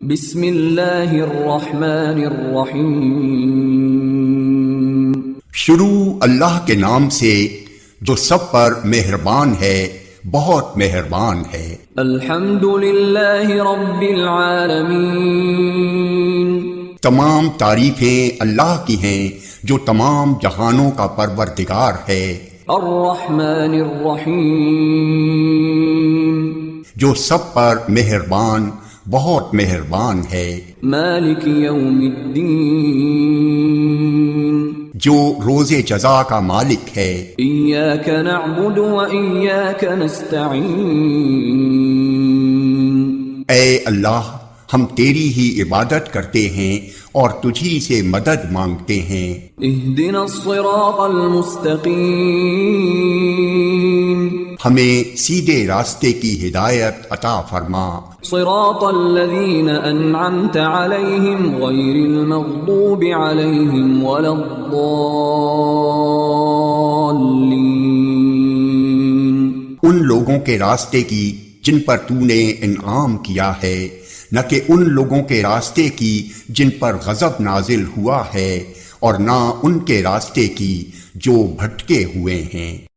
بسم اللہ الرحمن الرحیم۔ شروع اللہ کے نام سے جو سب پر مہربان ہے، بہت مہربان ہے۔ الحمد للہ رب العالمین۔ تمام تعریفیں اللہ کی ہیں جو تمام جہانوں کا پروردگار ہے۔ الرحمن الرحیم۔ جو سب پر مہربان، بہت مہربان ہے۔ مالک یوم الدین۔ جو روز جزا کا مالک ہے۔ ایاک نعبد و ایاک نستعین۔ اے اللہ، ہم تیری ہی عبادت کرتے ہیں اور تجھی سے مدد مانگتے ہیں۔ اہدنا الصراط المستقیم۔ ہمیں سیدھے راستے کی ہدایت عطا فرما۔ صراط الذین انعمت علیہم غیر المغضوب علیہم ولا الضالین۔ ان لوگوں کے راستے کی جن پر تو نے انعام کیا ہے، نہ کہ ان لوگوں کے راستے کی جن پر غضب نازل ہوا ہے، اور نہ ان کے راستے کی جو بھٹکے ہوئے ہیں۔